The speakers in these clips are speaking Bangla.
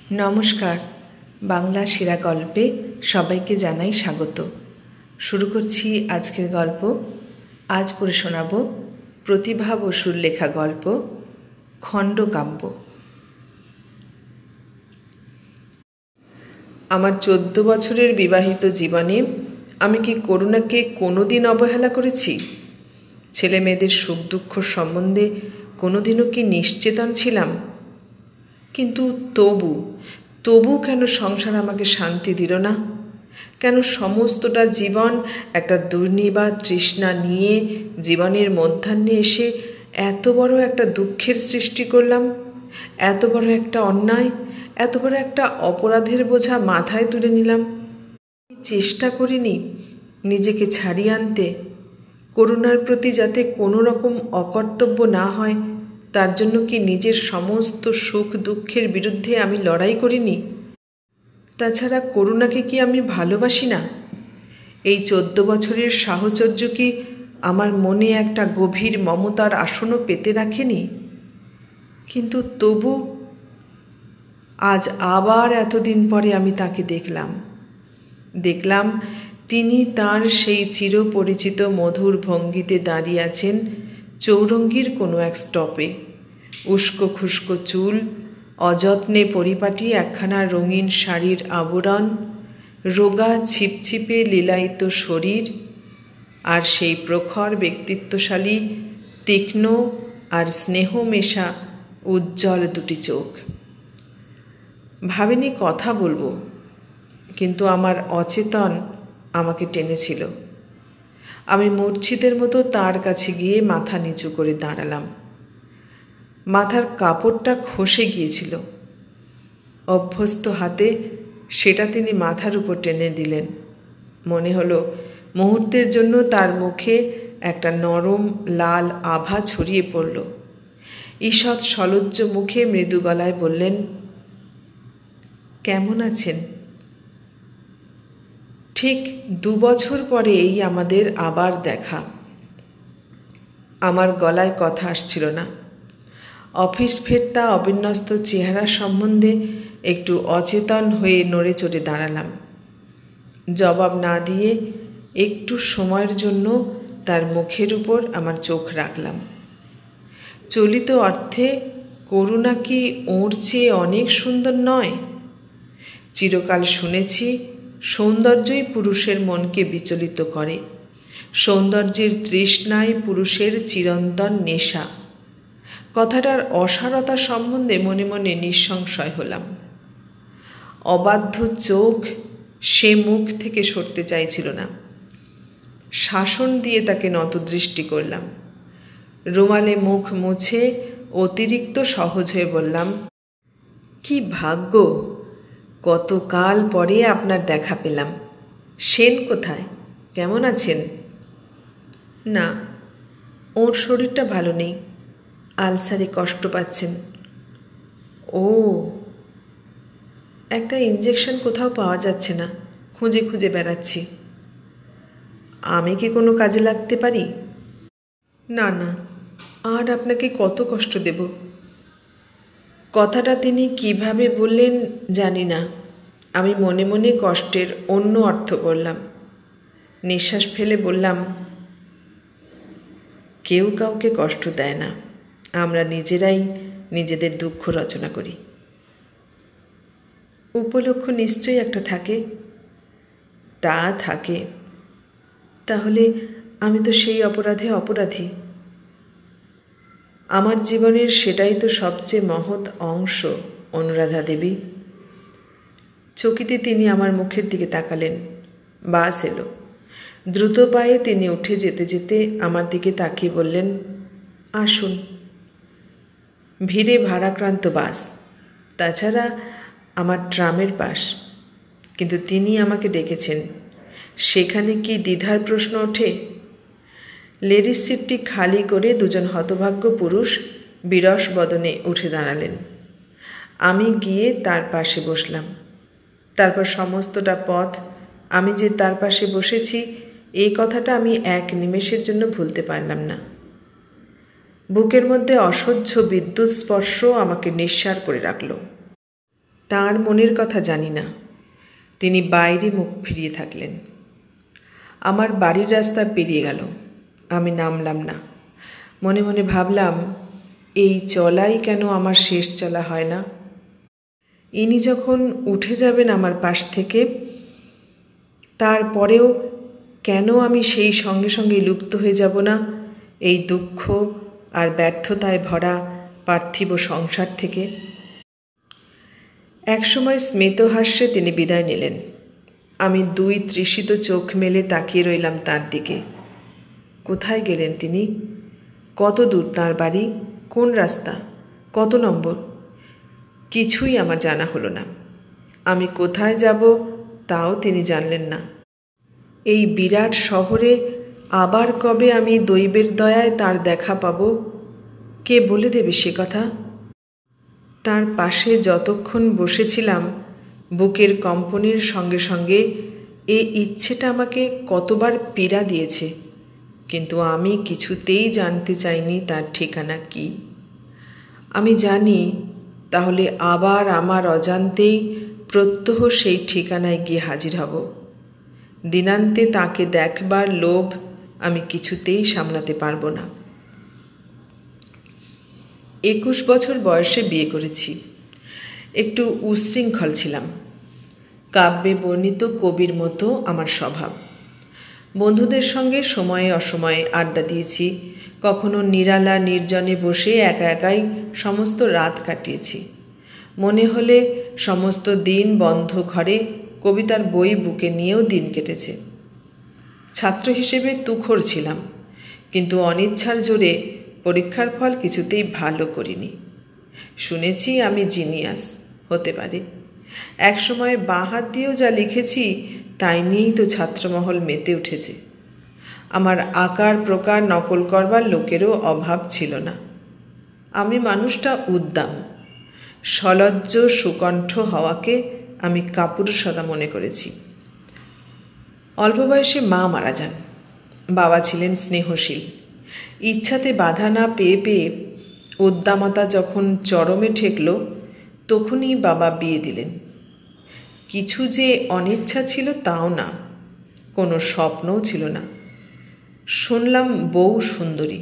নমস্কার। বাংলা সেরা গল্পে সবাইকে জানাই স্বাগত। শুরু করছি আজকের গল্প। আজ পড়ে শোনাব প্রতিভা বসুর লেখা গল্প খণ্ডকাব্য। আমার 14 বছরের বিবাহিত জীবনে আমি কি করুণাকে কোনোদিন অবহেলা করেছি? ছেলে মেয়েদের সুখ দুঃখ সম্বন্ধে কোনোদিনও কি নিশ্চেতন ছিলাম? কিন্তু তবু কেন সংসার আমাকে শান্তি দিল না? কেন সমস্তটা জীবন একটা দুর্নিবার তৃষ্ণা নিয়ে জীবনের মধ্যাহ্নে এসে এত বড় একটা দুঃখের সৃষ্টি করলাম? এত বড় একটা অন্যায়, এত বড় একটা অপরাধের বোঝা মাথায় তুলে নিলাম। চেষ্টা করিনি নিজেকে ছাড়িয়ে আনতে, করুণার প্রতি যাতে কোনো রকম অকর্তব্য না হয় তার জন্য কি নিজের সমস্ত সুখ দুঃখের বিরুদ্ধে আমি লড়াই করিনি? তাছাড়া করুণাকে কি আমি ভালোবাসি না? এই 14 বছরের সাহচর্য কি আমার মনে একটা গভীর মমতার আসনও পেতে রাখেনি? কিন্তু তবু আজ আবার এতদিন পরে আমি তাকে দেখলাম তিনি তার সেই চিরপরিচিত মধুর ভঙ্গিতে দাঁড়িয়ে আছেন চৌরঙ্গীর কোনো এক স্টপে। উস্কো খুস্কো চুল, অযত্নে পরিপাটি একখানা রঙিন শাড়ির আবরণ, রোগা ছিপছিপে লীলায়িত শরীর, আর সেই প্রখর ব্যক্তিত্বশালী তীক্ষ্ণ আর স্নেহ মেশা উজ্জ্বল দুটি চোখ। ভাবিনি কথা বলবো, কিন্তু আমার অচেতন আমাকে টেনেছিল। আমি মূর্ছিতের মতো তার কাছে গিয়ে মাথা নিচু করে দাঁড়ালাম। মাথার কাপড়টা খসে গিয়েছিল। অভ্যস্ত হাতে সেটা তিনি মাথার উপর টেনে দিলেন। মনে হলো মুহূর্তের জন্য তার মুখে একটা নরম লাল আভা ছড়িয়ে পড়ল। ঈষৎ সলজ্জ মুখে মৃদু গলায় বললেন, কেমন আছেন? ঠিক 2 বছর পরে এই আমাদের আবার দেখা। আমার গলায় কথা আসছিল না। অফিস ফেরতা অবিন্যস্ত চেহারা সম্বন্ধে একটু অচেতন হয়ে নড়ে চড়ে দাঁড়ালাম। জবাব না দিয়ে একটু সময়ের জন্য তার মুখের উপর আমার চোখ রাখলাম। চলিত অর্থে করুণা কি ওর চেয়ে অনেক সুন্দর নয়? চিরকাল শুনেছি সৌন্দর্যই পুরুষের মনকে বিচলিত করে। সৌন্দর্যের তৃষ্ণায় পুরুষের চিরন্তন নেশা। কথাটার অসারতা সম্বন্ধে মনে মনে নিঃসংশয় হলাম। অবাধ্য চোখ সে মুখ থেকে সরতে চাইছিল না। শাসন দিয়ে তাকে নতদৃষ্টি করলাম। রুমালে মুখ মুছে অতিরিক্ত সহজ হয়ে বললাম, কি ভাগ্য, কতকাল পরে আপনার দেখা পেলাম। সেন কোথায়? কেমন আছেন? না, ওর শরীরটা ভালো নেই, আলসারে কষ্ট পাচ্ছেন। ও, একটা ইঞ্জেকশন কোথাও পাওয়া যাচ্ছে না, খুঁজে খুঁজে বেড়াচ্ছি। আমি কি কোনো কাজে লাগতে পারি? না, আর আপনাকে কত কষ্ট দেব। কথাটা তিনি কিভাবে বললেন জানি না। আমি মনে মনে কষ্টের অন্য অর্থ করলাম। নিঃশ্বাস ফেলে বললাম, কেউ কাউকে কষ্ট দেয় না, আমরা নিজেরাই নিজেদের দুঃখ রচনা করি। উপলক্ষ নিশ্চয়ই একটা থাকে। তা থাকে, তাহলে আমি তো সেই অপরাধে অপরাধী। আমার জীবনের সেটাই তো সবচেয়ে মহৎ অংশ। অনুরাধা দেবী। চকিতে তিনি আমার মুখের দিকে তাকালেন। বাস এলো। দ্রুত পায়ে তিনি উঠে যেতে যেতে আমার দিকে তাকিয়ে বললেন, আসুন। ভিড়ে ভারাক্রান্ত বাস, তাছাড়া আমার ট্রামের পাশ। কিন্তু তিনি আমাকে ডেকেছেন, সেখানে কি দ্বিধার প্রশ্ন ওঠে? লেডিস সিটটি খালি করে দুজন হতভাগ্য পুরুষ বিরস বদনে উঠে দাঁড়ালেন। আমি গিয়ে তার পাশে বসলাম। তারপর সমস্তটা পথ আমি যে তার পাশে বসেছি এই কথাটা আমি এক নিমেষের জন্য ভুলতে পারলাম না। বুকের মধ্যে অসহ্য বিদ্যুৎ স্পর্শ আমাকে নিঃসাড় করে রাখল। তাঁর মনের কথা জানি না। তিনি বাইরে মুখ ফিরিয়ে থাকলেন। আমার বাড়ির রাস্তা পেরিয়ে গেল। আমি নামলাম না। মনে মনে ভাবলাম, এই চলাই কেন আমার শেষ চলা হয় না? ইনি যখন উঠে যাবেন আমার পাশ থেকে, তারপরেও কেন আমি সেই সঙ্গে সঙ্গে লুপ্ত হয়ে যাব না এই দুঃখ আর ব্যর্থতায় ভরা পার্থিব সংসার থেকে? একসময় স্মিতহাস্যে তিনি বিদায় নিলেন। আমি দুই তৃষিত চোখ মেলে তাকিয়ে রইলাম তার দিকে। কোথায় গেলেন তিনি? কত দূর তাঁর বাড়ি? কোন রাস্তা? কত নম্বর? কিছুই আমার জানা হলো না। আমি কোথায় যাব তাও তিনি জানলেন না। এই বিরাট শহরে আবার কবে আমি দৈবের দয়ায় তার দেখা পাব, কে বলে দেবে সে কথা? তার পাশে যতক্ষণ বসেছিলাম, বুকের কম্পনের সঙ্গে সঙ্গে এ ইচ্ছেটা আমাকে কতবার পীড়া দিয়েছে, কিন্তু আমি কিছুতেই জানতে চাইনি তার ঠিকানা কি। আমি জানি, তাহলে আবার আমার অজান্তেই প্রত্যহ সেই ঠিকানায় গিয়ে হাজির হব। দিনান্তে তাকে দেখবার লোভ আমি কিছুতেই সামলাতে পারবো না। 21 বছর বয়সে বিয়ে করেছি। একটু উশৃঙ্খল ছিলাম। কাব্যে বর্ণিত কবির মতো আমার স্বভাব। বন্ধুদের সঙ্গে সময়ে অসময়ে আড্ডা দিয়েছি। কখনো নিরালা নির্জনে বসে একা একাই সমস্ত রাত কাটিয়েছি। মনে হলে সমস্ত দিন বন্ধ ঘরে কবিতার বই বুকে নিয়েও দিন কেটেছে। ছাত্র হিসেবে তুখোড় ছিলাম, কিন্তু অনিচ্ছার জোরে পরীক্ষার ফল কিছুতেই ভালো করিনি। শুনেছি আমি জিনিয়াস, হতে পারে। একসময় বাঁ হাত দিয়েও যা লিখেছি তাই নিয়েই তো ছাত্রমহল মেতে উঠেছে। আমার আকার প্রকার নকল করবার লোকেরও অভাব ছিল না। আমি মানুষটা উদ্দাম, সলজ্জ সুকণ্ঠ হওয়াকে আমি কাপুরুষতা মনে করেছি। অল্প বয়সে মা মারা যান। বাবা ছিলেন স্নেহশীল। ইচ্ছাতে বাধা না পেয়ে পেয়ে উদ্দামতা যখন চরমে ঠেকল, তখনই বাবা বিয়ে দিলেন। কিছু যে অনিচ্ছা ছিল তাও না, কোনো স্বপ্নও ছিল না। শুনলাম বউ সুন্দরী,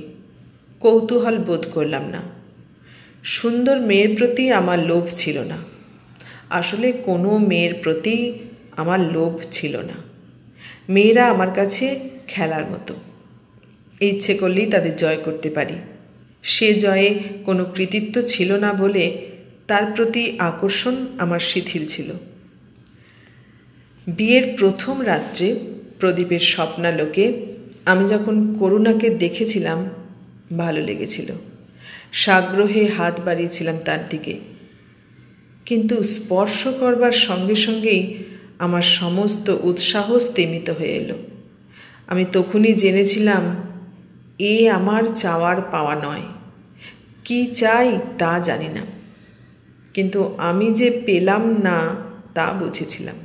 কৌতূহল বোধ করলাম না। সুন্দর মেয়ের প্রতি আমার লোভ ছিল না। আসলে কোনো মেয়ের প্রতি আমার লোভ ছিল না। মেয়েরা আমার কাছে খেলার মতো। ইচ্ছে করলেই তাদের জয় করতে পারি। সে জয়ে কোনো কৃতিত্ব ছিল না বলে তার প্রতি আকর্ষণ আমার শিথিল ছিল। বিয়ের প্রথম রাত্রে প্রদীপের স্বপ্নালোকে আমি যখন করুণাকে দেখেছিলাম, ভালো লেগেছিল। সাগ্রহে হাত বাড়িয়েছিলাম তার দিকে, কিন্তু স্পর্শ করবার সঙ্গে সঙ্গেই আমার সমস্ত উৎসাহ স্তিমিত হয়ে এলো। আমি তখনই জেনেছিলাম এ আমার চাওয়ার পাওয়া নয়। কি চাই তা জানি না, কিন্তু আমি যে পেলাম না তা বুঝেছিলাম।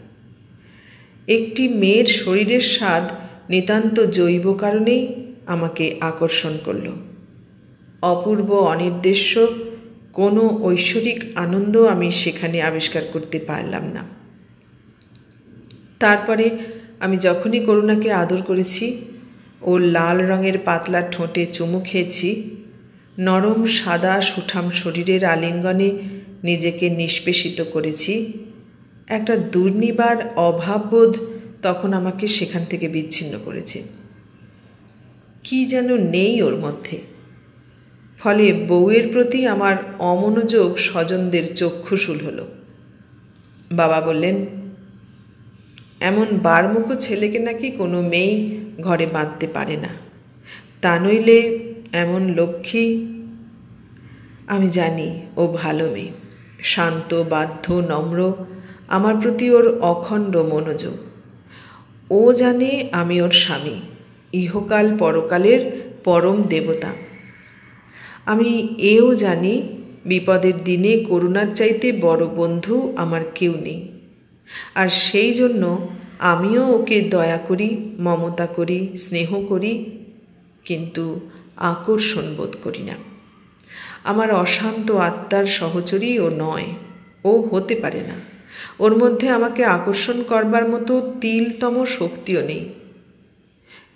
একটি মেয়ের শরীরের স্বাদ নিতান্ত জৈব কারণেই আমাকে আকর্ষণ করল। অপূর্ব অনির্দেশ্য কোনো ঐশ্বরিক আনন্দ আমি সেখানে আবিষ্কার করতে পারলাম না। তারপরে আমি যখনই করুণাকে আদর করেছি, ওর লাল রঙের পাতলা ঠোঁটে চুমু খেয়েছি, নরম সাদা সুঠাম শরীরের আলিঙ্গনে নিজেকে নিষ্পেষিত করেছি, একটা দুর্নিবার অভাববোধ তখন আমাকে সেখান থেকে বিচ্ছিন্ন করেছে। কি যেন নেই ওর মধ্যে। ফলে বউয়ের প্রতি আমার অমনোযোগ স্বজনদের চক্ষুশূল হলো। বাবা বললেন, এমন বারমুখো ছেলেকে নাকি কোনো মেয়েই ঘরে বাঁধতে পারে না, তা নইলে এমন লক্ষ্মী। আমি জানি ও ভালো মেয়ে, শান্ত, বাধ্য, নম্র। আমার প্রতি ওর অখণ্ড মনোযোগ। ও জানে আমি ওর স্বামী, ইহকাল পরকালের পরম দেবতা। আমি এও জানি বিপদের দিনে করুণার চাইতে বড় বন্ধু আমার কেউ নেই। আর সেই জন্য আমিও ওকে দয়া করি, মমতা করি, স্নেহ করি, কিন্তু আকর্ষণ বোধ করি না। আমার অশান্ত আত্মার সহচরী ও নয়, ও ও হতে পারে না। ওর মধ্যে আমাকে আকর্ষণ করবার মতো তিলতম শক্তিও নেই।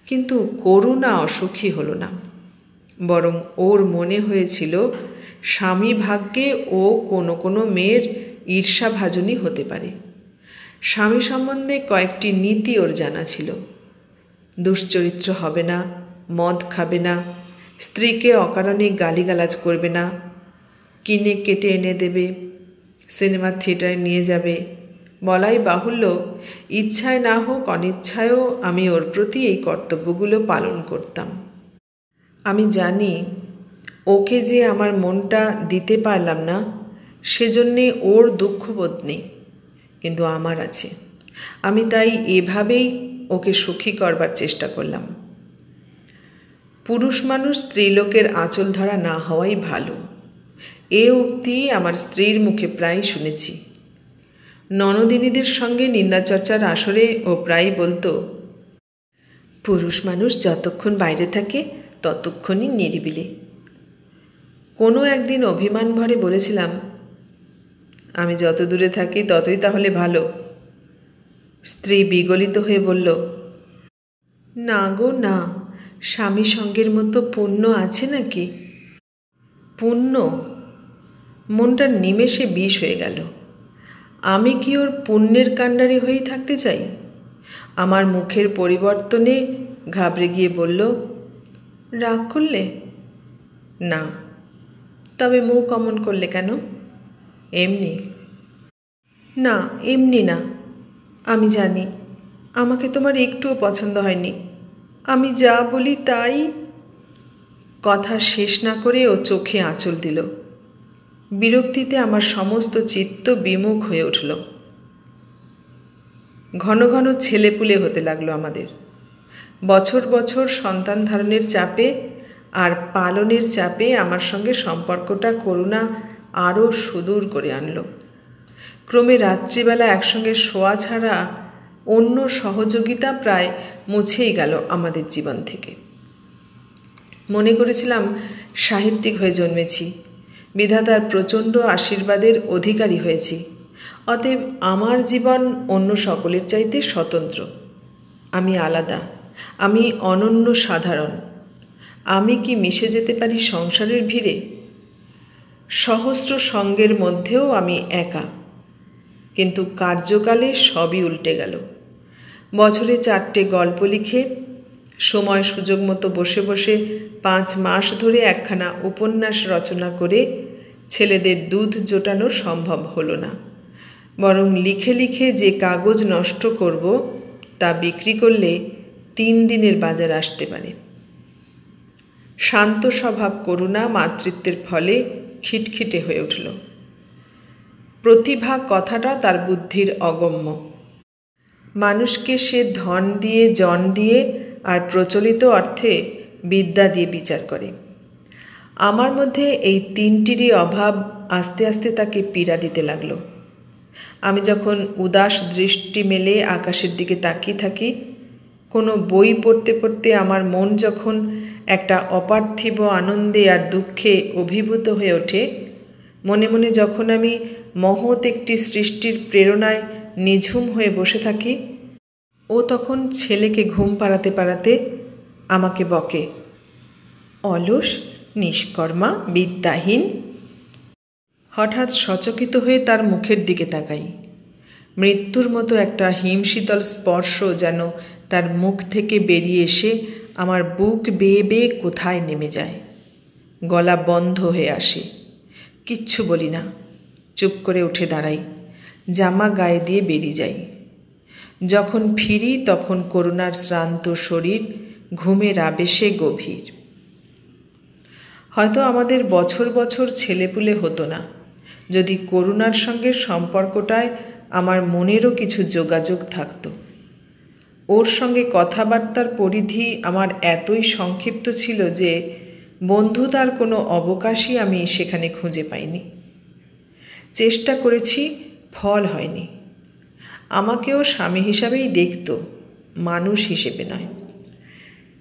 কিন্তু করুণা অসুখী হলো না, বরং ওর মনে হয়েছিল স্বামী ভাগ্যে ও কোনো কোনো মেয়ের ঈর্ষাভাজনই হতে পারে। স্বামী সম্বন্ধে কয়েকটি নীতি ওর জানা ছিল। দুশ্চরিত্র হবে না, মদ খাবে না, স্ত্রীকে অকারণে গালিগালাজ করবে না, কিনে কেটে এনে দেবে, সিনেমা থিয়েটারে নিয়ে যাবে। বলাই বাহুল্য, ইচ্ছায় না হোক অনিচ্ছায়ও আমি ওর প্রতি এই কর্তব্যগুলো পালন করতাম। আমি জানি ওকে যে আমার মনটা দিতে পারলাম না সেজন্যে ওর দুঃখবোধ নেই, কিন্তু আমার আছে। আমি তাই এভাবেই ওকে সুখী করবার চেষ্টা করলাম। পুরুষ মানুষ স্ত্রীলোকের আঁচল ধরা না হওয়াই ভালো, এ উক্তি আমার স্ত্রীর মুখে প্রায় শুনেছি। ননদিনীদের সঙ্গে নিন্দাচর্চার আসরে ও প্রায় বলতো, পুরুষ মানুষ যতক্ষণ বাইরে থাকে ততক্ষণই নিরিবিলি। কোনো একদিন অভিমান ভরে বলেছিলাম, আমি যত দূরে থাকি ততই তাহলে ভালো। স্ত্রী বিগলিত হয়ে বলল, না গো না, স্বামী সঙ্গের মতো পুণ্য আছে নাকি? পুণ্য? মনটা নিমেষে বিষ হয়ে গেল। আমি কি ওর পুণ্যের কাণ্ডারি হয়েই থাকতে চাই? আমার মুখের পরিবর্তনে ঘাবড়ে গিয়ে বলল, রাগ করলে? না। তবে মুখ অমন করলে কেন? এমনি। না, এমনি না। আমি জানি আমাকে তোমার একটুও পছন্দ হয়নি। আমি যা বলি তাই। কথা শেষ না করে ও চোখে আঁচল দিল। বিরক্তিতে আমার সমস্ত চিত্ত বিমুখ হয়ে উঠল। ঘন ঘন ছেলেপুলে হতে লাগলো আমাদের। বছর বছর সন্তান ধারণের চাপে আর পালনের চাপে আমার সঙ্গে সম্পর্কটা করুণা আরও সুদূর করে আনলো। ক্রমে রাত্রিবেলা একসঙ্গে শোয়া ছাড়া অন্য সহযোগিতা প্রায় মুছেই গেল আমাদের জীবন থেকে। মনে করেছিলাম সাহিত্যিক হয়ে জন্মেছি, বিধাতার প্রচণ্ড আশীর্বাদের অধিকারী হয়েছি, অতএব আমার জীবন অন্য সকলের চাইতে স্বতন্ত্র। আমি আলাদা, আমি অনন্য সাধারণ। আমি কি মিশে যেতে পারি সংসারের ভিড়ে? সহস্র সঙ্গের মধ্যেও আমি একা। কিন্তু কার্যকালে সবই উল্টে গেল। বছরে 4টে গল্প লিখে সময় সুযোগ মতো বসে বসে 5 মাস ধরে একখানা উপন্যাস রচনা করে ছেলেদের দুধ জোটানো সম্ভব হলো না, বরং লিখে লিখে যে কাগজ নষ্ট করব তা বিক্রি করলে 3 দিনের বাজার আসতে পারে। শান্ত স্বভাব করুণা মাতৃত্বের ফলে খিটখিটে হয়ে উঠল। প্রতিভা কথাটা তার বুদ্ধির অগম্য। মানুষকে সে ধন দিয়ে, জন দিয়ে আর প্রচলিত অর্থে বিদ্যা দিয়ে বিচার করে। আমার মধ্যে এই 3টিরই অভাব আস্তে আস্তে তাকে পীড়া দিতে লাগলো। আমি যখন উদাস দৃষ্টি মেলে আকাশের দিকে তাকিয়ে থাকি, কোনো বই পড়তে পড়তে আমার মন যখন একটা অপার্থিব আনন্দে আর দুঃখে অভিভূত হয়ে ওঠে, মনে মনে যখন আমি মহৎ একটি সৃষ্টির প্রেরণায় নিঝুম হয়ে বসে থাকি, ও তখন ছেলেকে ঘুম পাড়াতে পাড়াতে আমাকে বকে, অলস, নিষ্কর্মা, বিদ্যাহীন। হঠাৎ সচকিত হয়ে তার মুখের দিকে তাকাই। মৃত্যুর মতো একটা হিমশীতল স্পর্শ যেন তার মুখ থেকে বেরিয়ে এসে আমার বুক বেয়ে বেয়ে কোথায় নেমে যায়। গলা বন্ধ হয়ে আসে। কিচ্ছু বলি না, চুপ করে উঠে দাঁড়াই, জামা গায়ে দিয়ে বেরিয়ে যাই। যখন ফিরি তখন করুণার শ্রান্ত শরীর ঘুমের আবেশে গভীর। হয়তো আমাদের বছর বছর ছেলেপুলে হতো না যদি করুণার সঙ্গে সম্পর্কটায় আমার মনেরও কিছু যোগাযোগ থাকত। ওর সঙ্গে কথাবার্তার পরিধি আমার এতই সংক্ষিপ্ত ছিল যে বন্ধুতার কোনো অবকাশই আমি সেখানে খুঁজে পাইনি। চেষ্টা করেছি, ফল হয়নি। আমাকেও স্বামী হিসাবেই দেখত, মানুষ হিসেবে নয়।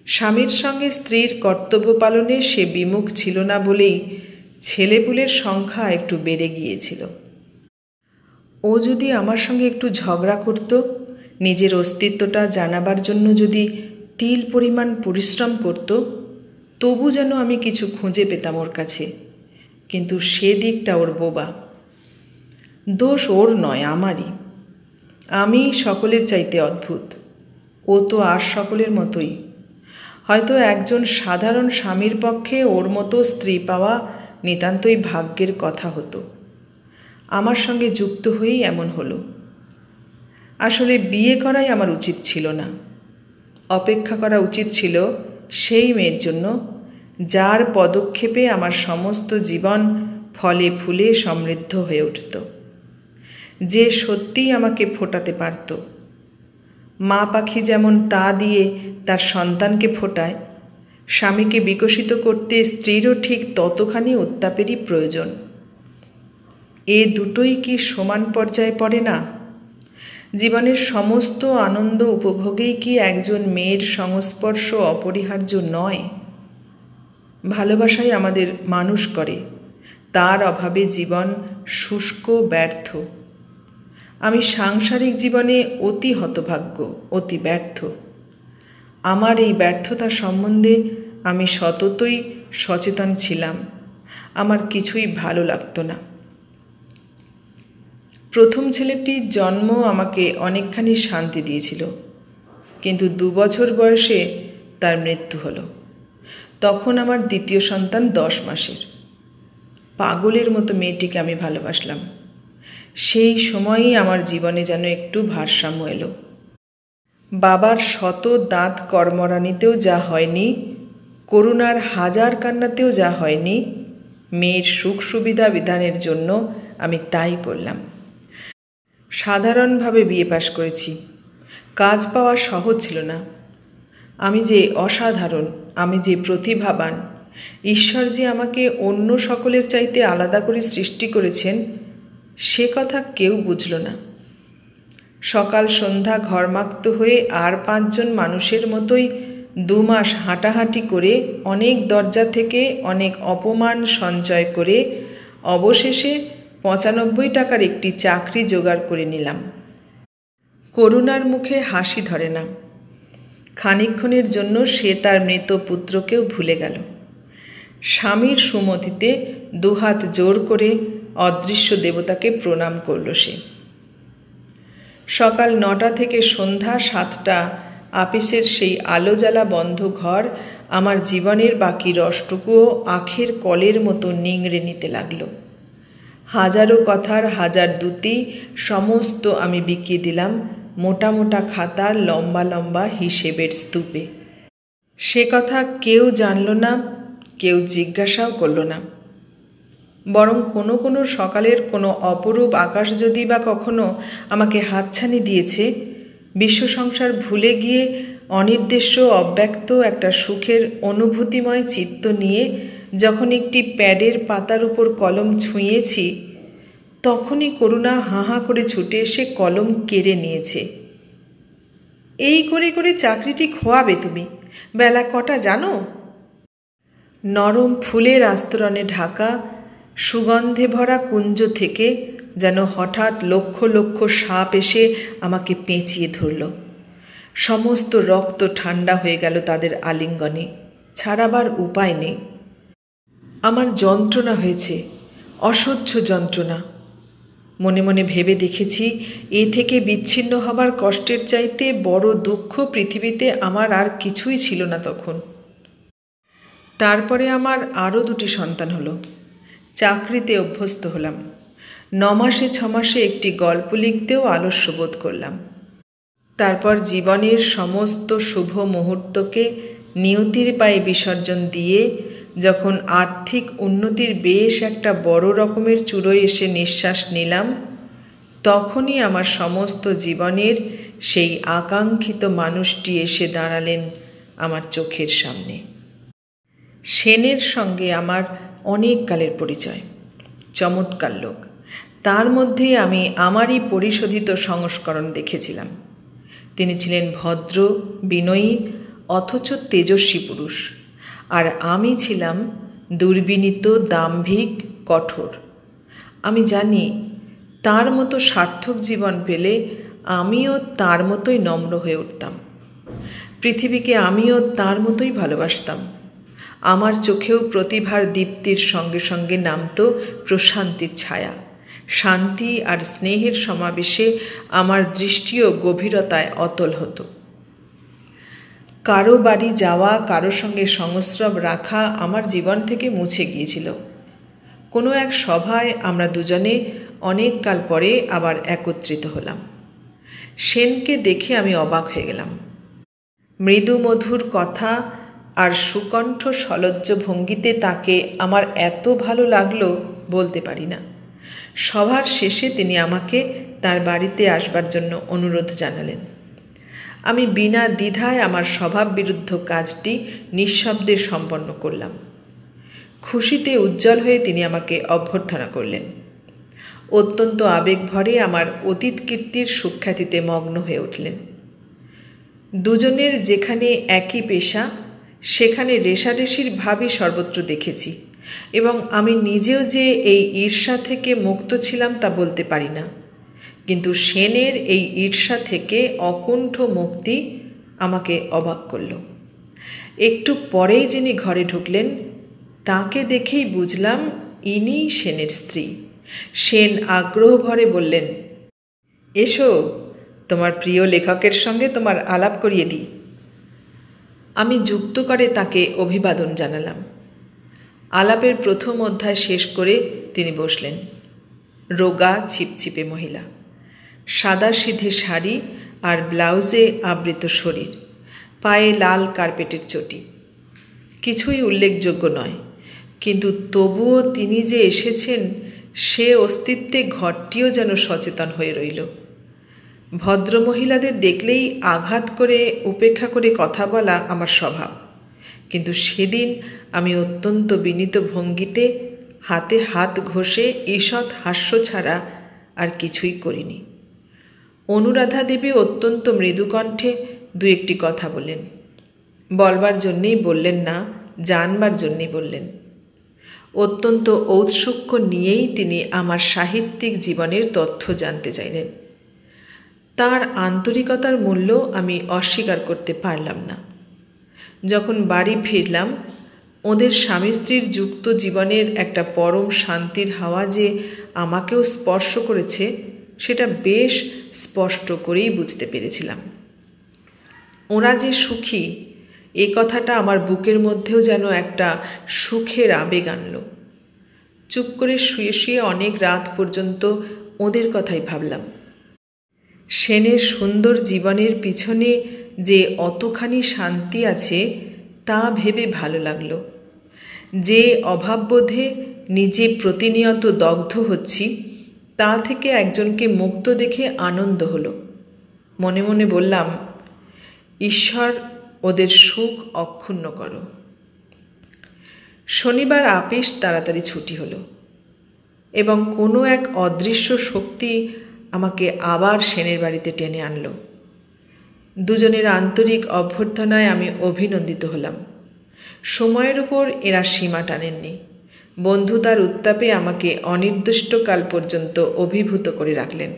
স্বামীর সঙ্গে স্ত্রীর কর্তব্য পালনে সে বিমুখ ছিল না বলেই ছেলেপুলের সংখ্যা একটু বেড়ে গিয়েছিল। ও যদি আমার সঙ্গে একটু ঝগড়া করত, নিজের অস্তিত্বটা জানাবার জন্য যদি তিল পরিমাণ পরিশ্রম করত, তবু যেন আমি কিছু খুঁজে পেতাম ওর কাছে। কিন্তু সে দিকটা ওর বোবা। দোষ ওর নয়, আমারই। আমি সকলের চাইতে অদ্ভুত, ও তো আর সকলের মতোই। হয়তো একজন সাধারণ স্বামীর পক্ষে ওর মতো স্ত্রী পাওয়া নিতান্তই ভাগ্যের কথা হতো। আমার সঙ্গে যুক্ত হয়েই এমন হলো। আসলে বিয়ে করাই আমার উচিত ছিল না। অপেক্ষা করা উচিত ছিল সেই মেয়ের জন্য, যার পদক্ষেপে আমার সমস্ত জীবন ফলে ফুলে সমৃদ্ধ হয়ে উঠত, যে সত্যিই আমাকে ফোটাতে পারত। মা পাখি যেমন তা দিয়ে তার সন্তানকে ফোটায়, স্বামীকে বিকশিত করতে স্ত্রীরও ঠিক ততখানি উত্তাপেরই প্রয়োজন। এ দুটোই কি সমান পর্যায়ে পড়ে না? জীবনের সমস্ত আনন্দ উপভোগেই কি একজন মেয়ের সংস্পর্শ অপরিহার্য নয়? ভালোবাসাই আমাদের মানুষ করে, তার অভাবে জীবন শুষ্ক, ব্যর্থ। আমি সাংসারিক জীবনে অতি হতভাগ্য, অতি ব্যর্থ। আমার এই ব্যর্থতা সম্বন্ধে আমি সততই সচেতন ছিলাম। আমার কিছুই ভালো লাগতো না। প্রথম ছেলেটির জন্ম আমাকে অনেকখানি শান্তি দিয়েছিল, কিন্তু 2 বছর বয়সে তার মৃত্যু হলো। তখন আমার দ্বিতীয় সন্তান 10 মাসের। পাগলের মতো মেয়েটিকে আমি ভালোবাসলাম। সেই সময়ই আমার জীবনে যেন একটু ভারসাম্য এলো। বাবার শত দাঁত কর্মরানিতেও যা হয়নি, করুণার হাজার কান্নাতেও যা হয়নি, মেয়ের সুখ সুবিধা বিধানের জন্য আমি তাই করলাম। সাধারণভাবে বিয়ে পাশ করেছি। কাজ পাওয়া সহজ ছিল না। আমি যে অসাধারণ, আমি যে প্রতিভাবান, ঈশ্বর যে আমাকে অন্য সকলের চাইতে আলাদা করে সৃষ্টি করেছেন, সে কথা কেউ বুঝল না। সকাল সন্ধ্যা ঘরমাক্ত হয়ে আর 5 জন মানুষের মতোই 2 মাস হাঁটাহাঁটি করে অনেক দরজা থেকে অনেক অপমান সঞ্চয় করে অবশেষে 95 টাকার একটি চাকরি জোগাড় করে নিলাম। করুণার মুখে হাসি ধরে না। খানিকক্ষণের জন্য সে তার মৃত পুত্রকেও ভুলে গেল। স্বামীর সুমতিতে 2 হাত জোর করে অদৃশ্য দেবতাকে প্রণাম করল সে। সকাল 9টা থেকে সন্ধ্যা 7টা আপিসের সেই আলো জ্বালা বন্ধ ঘর আমার জীবনের বাকি রসটুকুও আখের কলের মতো নিংড়ে নিতে লাগলো। হাজারো কথার হাজার দুটি সমস্ত আমি বিকিয়ে দিলাম মোটা মোটা খাতার লম্বা লম্বা হিসেবের স্তূপে। সে কথা কেউ জানল না, কেউ জিজ্ঞাসাও করল না। বরং কোনো কোনো সকালের কোনো অপরূপ আকাশ যদি বা কখনো আমাকে হাতছানি দিয়েছে, বিশ্ব সংসার ভুলে গিয়ে অনির্দেশ্য অব্যক্ত একটা সুখের অনুভূতিময় চিত্ত নিয়ে যখন একটি প্যাডের পাতার উপর কলম ছুঁয়েছি, তখনই করুণা হাঁ হাঁ করে ছুটে এসে কলম কেড়ে নিয়েছে। এই করে করে চাকরিটি খোয়াবে তুমি, বেলা কটা জানো? নরম ফুলের আস্তরণে ঢাকা সুগন্ধে ভরা কুঞ্জ থেকে যেন হঠাৎ লক্ষ লক্ষ সাপ এসে আমাকে পেঁচিয়ে ধরল। সমস্ত রক্ত ঠান্ডা হয়ে গেল তাদের আলিঙ্গনে, ছাড়াবার উপায় নেই। আমার যন্ত্রণা হয়েছে, অসহ্য যন্ত্রণা। মনে মনে ভেবে দেখেছি, এ থেকে বিচ্ছিন্ন হবার কষ্টের চাইতে বড় দুঃখ পৃথিবীতে আমার আর কিছুই ছিল না তখন। তারপরে আমার আরও 2টি সন্তান হলো। চাকরিতে অভ্যস্ত হলাম। 9 মাসে 6 মাসে একটি গল্প লিখতেও আলস্য বোধ করলাম। তারপর জীবনের সমস্ত শুভ মুহূর্তকে নিয়তির পায়ে বিসর্জন দিয়ে যখন আর্থিক উন্নতির বেশ একটা বড় রকমের চূড়োয় এসে নিঃশ্বাস নিলাম, তখনই আমার সমস্ত জীবনের সেই আকাঙ্ক্ষিত মানুষটি এসে দাঁড়ালেন আমার চোখের সামনে। সেনের সঙ্গে আমার অনেক কালের পরিচয়। চমৎকার লোক। তার মধ্যে আমি আমারই পরিশোধিত সংস্করণ দেখেছিলাম। তিনি ছিলেন ভদ্র, বিনয়ী, অথচ তেজস্বী পুরুষ। আর আমি ছিলাম দুর্বিনীত, দাম্ভিক, কঠোর। আমি জানি তার মতো সার্থক জীবন পেলে আমিও তার মতোই নম্র হয়ে উঠতাম। পৃথিবীকে আমিও তার মতোই ভালোবাসতাম। আমার চোখেও প্রতিভার দীপ্তির সঙ্গে সঙ্গে নামত প্রশান্তির ছায়া। শান্তি আর স্নেহের সমাবেশে আমার দৃষ্টিও গভীরতায় অতল হতো। কারো বাড়ি যাওয়া, কারো সঙ্গে সংস্রব রাখা আমার জীবন থেকে মুছে গিয়েছিল। কোনো এক সভায় আমরা দুজনে অনেক কাল পরে আবার একত্রিত হলাম। সেনকে দেখে আমি অবাক হয়ে গেলাম। মৃদু মধুর কথা আর সুকণ্ঠ সলজ্জ ভঙ্গিতে তাকে আমার এত ভালো লাগলো বলতে পারি না। সভার শেষে তিনি আমাকে তার বাড়িতে আসবার জন্য অনুরোধ জানালেন। আমি বিনা দ্বিধায় আমার স্বভাব বিরুদ্ধ কাজটি নিঃশব্দে সম্পন্ন করলাম। খুশিতে উজ্জ্বল হয়ে তিনি আমাকে অভ্যর্থনা করলেন। অত্যন্ত আবেগভরে আমার অতীত কীর্তির সুখ্যাতিতে মগ্ন হয়ে উঠলেন। দুজনের যেখানে একই পেশা, সেখানে রেষারেষির ভাবই সর্বত্র দেখেছি, এবং আমি নিজেও যে এই ঈর্ষা থেকে মুক্ত ছিলাম তা বলতে পারি না। কিন্তু সেনের এই ঈর্ষা থেকে অকুণ্ঠ মুক্তি আমাকে অবাক করল। একটু পরেই যিনি ঘরে ঢুকলেন, তাকে দেখেই বুঝলাম ইনিই সেনের স্ত্রী। সেন আগ্রহ ভরে বললেন, এসো, তোমার প্রিয় লেখকের সঙ্গে তোমার আলাপ করিয়ে দিই। আমি যুক্ত করে তাকে অভিবাদন জানালাম। আলাপের প্রথম অধ্যায় শেষ করে তিনি বসলেন। রোগা ছিপছিপে মহিলা, সাদাসিধে শাড়ি আর ব্লাউজে আবৃত শরীর, পায়ে লাল কার্পেটের চটি। কিছুই উল্লেখযোগ্য নয়, কিন্তু তবুও তিনি যে এসেছেন সে অস্তিত্বে ঘরটিও যেন সচেতন হয়ে রইল। ভদ্রমহিলাদের দেখলেই আঘাত করে উপেক্ষা করে কথা বলা আমার স্বভাব, কিন্তু সেদিন আমি অত্যন্ত বিনীত ভঙ্গিতে হাতে হাত ঘষে ঈষৎ হাস্য ছাড়া আর কিছুই করিনি। অনুরাধা দেবী অত্যন্ত মৃদুকণ্ঠে দু একটি কথা বললেন। বলবার জন্যেই বললেন না, জানবার জন্যেই বললেন। অত্যন্ত ঔৎসুক্য নিয়েই তিনি আমার সাহিত্যিক জীবনের তথ্য জানতে চাইলেন। তার আন্তরিকতার মূল্য আমি অস্বীকার করতে পারলাম না। যখন বাড়ি ফিরলাম, ওদের স্বামী স্ত্রীর যুক্ত জীবনের একটা পরম শান্তির হাওয়া যে আমাকেও স্পর্শ করেছে সেটা বেশ স্পষ্ট করেই বুঝতে পেরেছিলাম। ওরা যে সুখী, এ কথাটা আমার বুকের মধ্যেও যেন একটা সুখের আবেগ আনল। চুপ করে শুয়ে শুয়ে অনেক রাত পর্যন্ত ওদের কথাই ভাবলাম। সেনের সুন্দর জীবনের পিছনে যে অতখানি শান্তি আছে তা ভেবে ভালো লাগলো। যে অভাববোধে নিজে প্রতিনিয়ত দগ্ধ হচ্ছি তা থেকে একজনকে মুক্ত দেখে আনন্দ হলো। মনে মনে বললাম, ঈশ্বর ওদের সুখ অক্ষুণ্ণ করো। শনিবার আপিস তাড়াতাড়ি ছুটি হলো এবং কোনো এক অদৃশ্য শক্তি আমাকে আবার সেনের বাড়িতে টেনে আনলো। দুজনের আন্তরিক অভ্যর্থনায় আমি অভিনন্দিত হলাম। সময়ের উপর এরা সীমা টানেননি। বন্ধুতার উত্তাপে আমাকে অনির্দিষ্টকাল পর্যন্ত অভিভূত করে রাখলেন।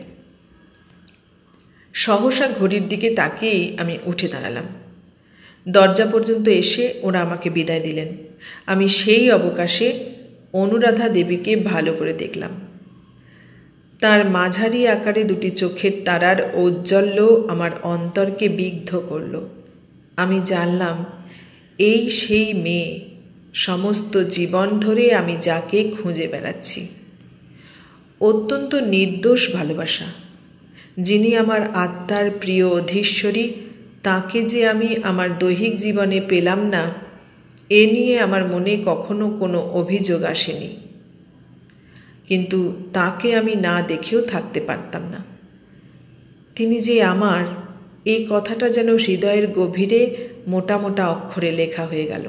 সহসা ঘড়ির দিকে তাকিয়েই আমি উঠে দাঁড়ালাম। দরজা পর্যন্ত এসে ওরা আমাকে বিদায় দিলেন। আমি সেই অবকাশে অনুরাধা দেবীকে ভালো করে দেখলাম। তার মাঝারি আকারে দুটি চোখের তারার ঔজ্জ্বল্য আমার অন্তরকে বিদ্ধ করল। আমি জানলাম এই সেই মেয়ে, সমস্ত জীবন ধরে আমি যাকে খুঁজে বেড়াচ্ছি। অত্যন্ত নির্দোষ ভালোবাসা। যিনি আমার আত্মার প্রিয় অধীশ্বরী, তাকে যে আমি আমার দৈহিক জীবনে পেলাম না, এ নিয়ে আমার মনে কখনো কোনো অভিযোগ আসেনি। কিন্তু তাকে আমি না দেখেও থাকতে পারতাম না। তিনি যে আমার, এই কথাটা যেন হৃদয়ের গভীরে মোটা মোটা অক্ষরে লেখা হয়ে গেল।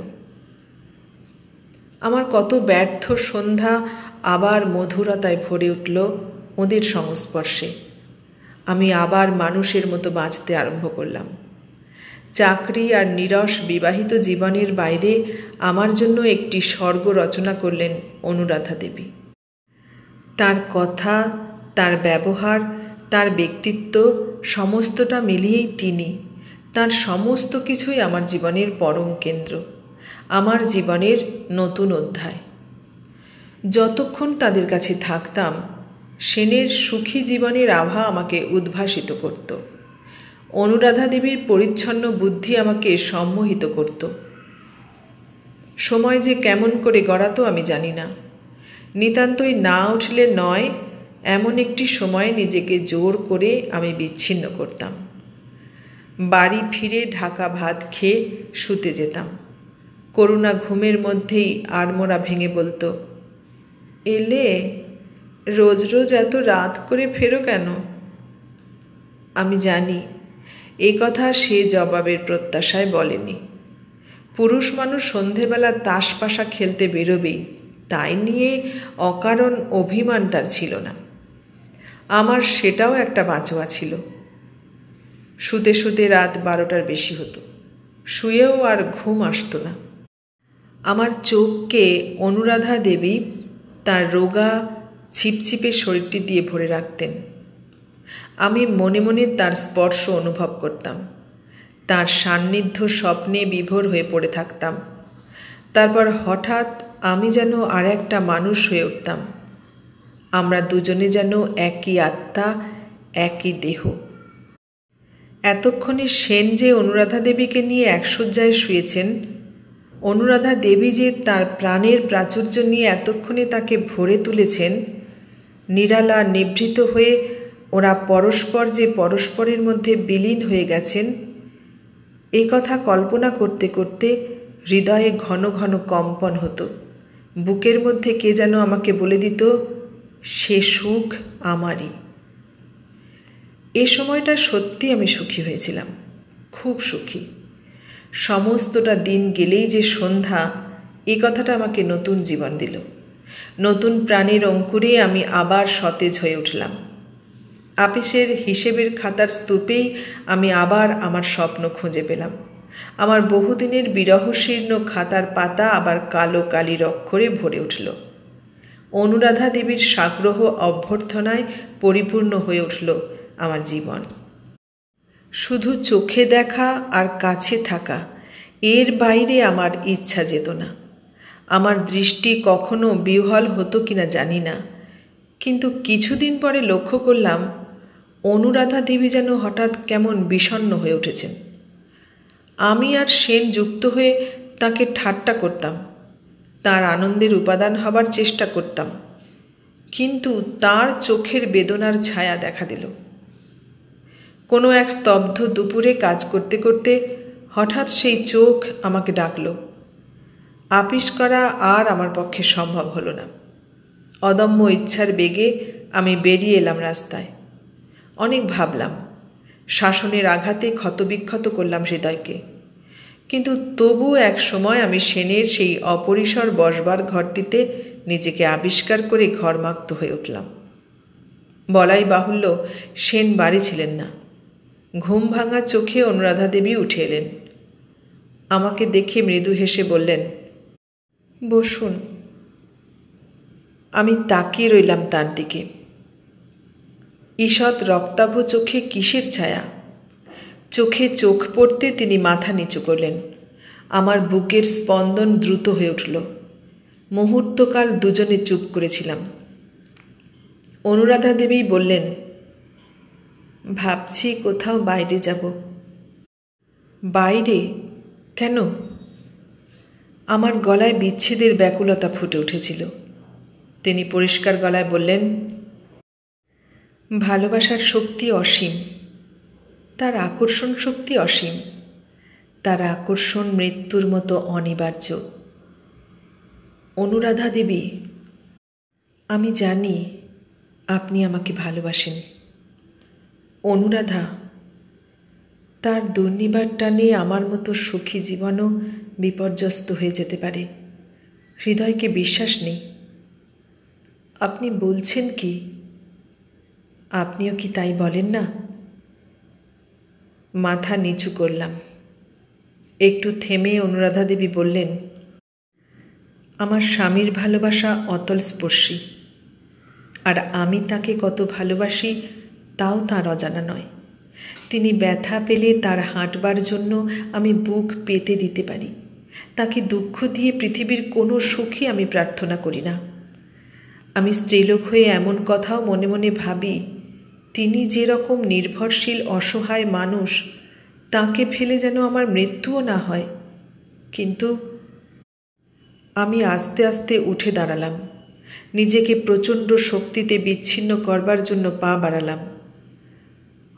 আমার কত ব্যর্থ সন্ধ্যা আবার মধুরতায় ভরে উঠল ওদের সংস্পর্শে। আমি আবার মানুষের মতো বাঁচতে আরম্ভ করলাম। চাকরি আর নিরস বিবাহিত জীবনের বাইরে আমার জন্য একটি স্বর্গ রচনা করলেন অনুরাধা দেবী। তার কথা, তার ব্যবহার, তার ব্যক্তিত্ব সমস্তটা মিলিয়েই তিনি, তার সমস্ত কিছুই আমার জীবনের পরম কেন্দ্র, আমার জীবনের নতুন অধ্যায়। যতক্ষণ তাদের কাছে থাকতাম, সেনের সুখী জীবনের আভা আমাকে উদ্ভাসিত করত। অনুরাধা দেবীর পরিচ্ছন্ন বুদ্ধি আমাকে সম্মোহিত করত। সময় যে কেমন করে গড়াতো আমি জানি না। নিতান্তই না উঠলে নয় এমন একটি সময়ে নিজেকে জোর করে আমি বিচ্ছিন্ন করতাম। বাড়ি ফিরে ঢাকা ভাত খেয়ে শুতে যেতাম। করুণা ঘুমের মধ্যেই আড়মোড়া ভেঙে বলতো, এলে, রোজ রোজ এত রাত করে ফেরো কেন? আমি জানি এ কথা সে জবাবের প্রত্যাশায় বলেনি। পুরুষ মানুষ সন্ধেবেলা তাস পাশা খেলতে বেরোবেই, তাই নিয়ে অকারণ অভিমান তার ছিল না। আমার সেটাও একটা বাঁচোয়া ছিল। শুতে শুতে রাত 12টার বেশি হতো। শুয়েও আর ঘুম আসতো না। আমার চোখকে অনুরাধা দেবী তার রোগা ছিপছিপে শরীরটি দিয়ে ভরে রাখতেন। আমি মনে মনে তার স্পর্শ অনুভব করতাম। তার সান্নিধ্য স্বপ্নে বিভোর হয়ে পড়ে থাকতাম। তারপর হঠাৎ আমি যেন আর একটা মানুষ হয়ে উঠতাম। আমরা দুজনে যেন একই আত্মা, একই দেহ। এতক্ষণে সেন যে অনুরাধা দেবীকে নিয়ে একশয্যায় শুয়েছেন, অনুরাধা দেবী যে তার প্রাণের প্রাচুর্য নিয়ে এতক্ষণে তাকে ভরে তুলেছেন, নিরালা নিভৃত হয়ে ওরা পরস্পর যে পরস্পরের মধ্যে বিলীন হয়ে গেছেন, এ কথা কল্পনা করতে করতে হৃদয়ে ঘন ঘন কম্পন হতো। বুকের মধ্যে কে যেন আমাকে বলে দিত, সে সুখ আমারই। এ সময়টা সত্যি আমি সুখী হয়েছিলাম, খুব সুখী। সমস্তটা দিন গেলেই যে সন্ধ্যা, এ কথাটা আমাকে নতুন জীবন দিল। নতুন প্রাণের অঙ্কুরে আমি আবার সতেজ হয়ে উঠলাম। আপিসের হিসেবের খাতার স্তূপেই আমি আবার আমার স্বপ্ন খুঁজে পেলাম। আমার বহুদিনের বিরহশীর্ণ খাতার পাতা আবার কালো কালির অক্ষরে ভরে উঠল। অনুরাধা দেবীর সাগ্রহ অভ্যর্থনায় পরিপূর্ণ হয়ে উঠল আমার জীবন। শুধু চোখে দেখা আর কাছে থাকা, এর বাইরে আমার ইচ্ছা যেত না। আমার দৃষ্টি কখনো বিহ্বল হতো কিনা জানি না, কিন্তু কিছুদিন পরে লক্ষ্য করলাম অনুরাধা দেবী যেন হঠাৎ কেমন বিষণ্ণ হয়ে উঠেছেন। আমি আর সেন যুক্ত হয়ে তাকে ঠাট্টা করতাম, তার আনন্দের উপাদান হবার চেষ্টা করতাম, কিন্তু তার চোখের বেদনার ছায়া দেখা দিল। কোনো এক স্তব্ধ দুপুরে কাজ করতে করতে হঠাৎ সেই চোখ আমাকে ডাকল। আপিস করা আর আমার পক্ষে সম্ভব হলো না। অদম্য ইচ্ছার বেগে আমি বেরিয়ে এলাম রাস্তায়। অনেক ভাবলাম, শাসনের আঘাতে ক্ষতবিক্ষত করলাম হৃদয়কে, কিন্তু তবু এক সময় আমি সেনের সেই অপরিসর বসবার ঘরটিতে নিজেকে আবিষ্কার করে ঘরমাক্ত হয়ে উঠলাম। বলাই বাহুল্য, সেন বাড়ি ছিলেন না। ঘুম ভাঙা চোখে অনুরাধা দেবী উঠে এলেন। আমাকে দেখে মৃদু হেসে বললেন, বসুন। আমি তাকিয়ে রইলাম তার দিকে। ঈষৎ রক্তাভ চোখে কিসের ছায়া? চোখে চোখ পড়তে তিনি মাথা নিচু করলেন। আমার বুকের স্পন্দন দ্রুত হয়ে উঠল। মুহূর্তকাল দুজনে চুপ করেছিলাম। অনুরাধা দেবী বললেন, ভাবছি কোথাও বাইরে যাব। বাইরে? কেন? আমার গলায় বিচ্ছেদের ব্যাকুলতা ফুটে উঠেছিল। তিনি পরিষ্কার গলায় বললেন, ভালোবাসার শক্তি অসীম, তার আকর্ষণ শক্তি অসীম, তার আকর্ষণ মৃত্যুর মতো অনিবার্য। অনুরাধা দেবী, আমি জানি আপনি আমাকে ভালোবাসেন। অনুরাধা, তার দুর্নিবার টানে আমার মতো সুখী জীবনও বিপর্যস্ত হয়ে যেতে পারে। হৃদয়কে বিশ্বাস নেই। আপনি বলছেন কি? আপনিও কি তাই বলেন না? মাথা নিচু করলাম। একটু থেমে অনুরাধা দেবী বললেন, আমার স্বামীর ভালোবাসা অতল স্পর্শী। আর আমি তাকে কত ভালোবাসি তাও তার অজানা নয়। তিনি ব্যথা পেলে তার হাঁটবার জন্য আমি বুক পেতে দিতে পারি। তাকে দুঃখ দিয়ে পৃথিবীর কোনো সুখই আমি প্রার্থনা করি না। আমি স্ত্রীলোক হয়ে এমন কথাও মনে মনে ভাবি, তিনি যেরকম নির্ভরশীল অসহায় মানুষ, তাকে ফেলে যেন আমার মৃত্যুও না হয়। কিন্তু আমি আস্তে আস্তে উঠে দাঁড়ালাম, নিজেকে প্রচণ্ড শক্তিতে বিচ্ছিন্ন করবার জন্য পা বাড়ালাম।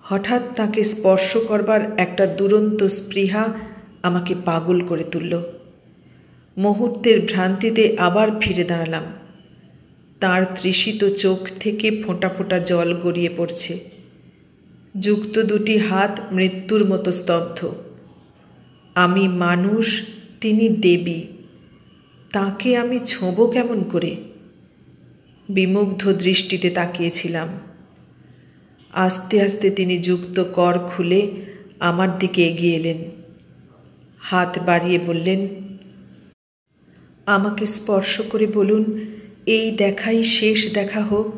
হঠাৎ তাকে স্পর্শ করবার একটা দুরন্ত স্পৃহা আমাকে পাগল করে তুলল। মুহূর্তের ভ্রান্তিতে আবার ফিরে দাঁড়ালাম। তার তৃষিত চোখ থেকে ফোঁটা ফোঁটা জল গড়িয়ে পড়ছে। যুক্ত দুটি হাত মৃত্যুর মতো স্তব্ধ। আমি মানুষ, তিনি দেবী, তাকে আমি ছোঁব কেমন করে? বিমুগ্ধ দৃষ্টিতে তাকিয়েছিলাম। আস্তে আস্তে তিনি যুক্ত কর খুলে আমার দিকে এগিয়ে এলেন। হাত বাড়িয়ে বললেন, আমাকে স্পর্শ করে বলুন, এই দেখাই শেষ দেখা হোক।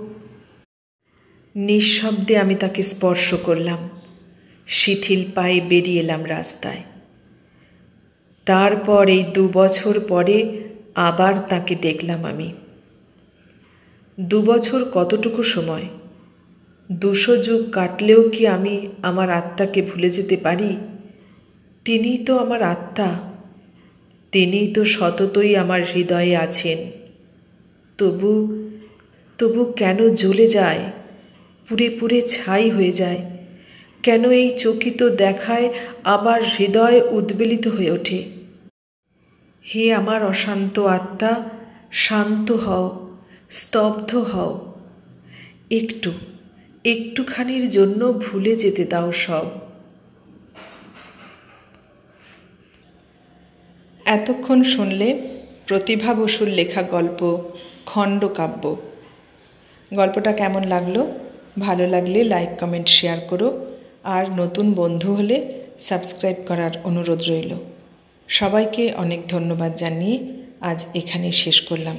নিঃশব্দে আমি তাকে স্পর্শ করলাম। শিথিল পায়ে বেরিয়ে এলাম রাস্তায়। তারপর এই 2 বছর পরে আবার তাকে দেখলাম আমি। 2 বছর কতটুকু সময়? 200 যুগ কাটলেও কি আমি আমার আত্মাকে ভুলে যেতে পারি? তিনিই তো আমার আত্মা, তিনিই তো সততই আমার হৃদয়ে আছেন। তবু কেন জ্বলে যায়, পুড়ে পুড়ে ছাই হয়ে যায়? কেন এই চকিত দেখায় আবার হৃদয় উদ্বেলিত হয়ে ওঠে? হে আমার অশান্ত আত্মা, শান্ত হও, স্তব্ধ হও। একটুখানির জন্য ভুলে যেতে দাও সব। এতক্ষণ শুনলে প্রতিভা বসুর লেখা গল্প খণ্ডকাব্য। গল্পটা কেমন লাগলো? ভালো লাগলে লাইক, কমেন্ট, শেয়ার করো। আর নতুন বন্ধু হলে সাবস্ক্রাইব করার অনুরোধ রইল। সবাইকে অনেক ধন্যবাদ জানিয়ে আজ এখানেই শেষ করলাম।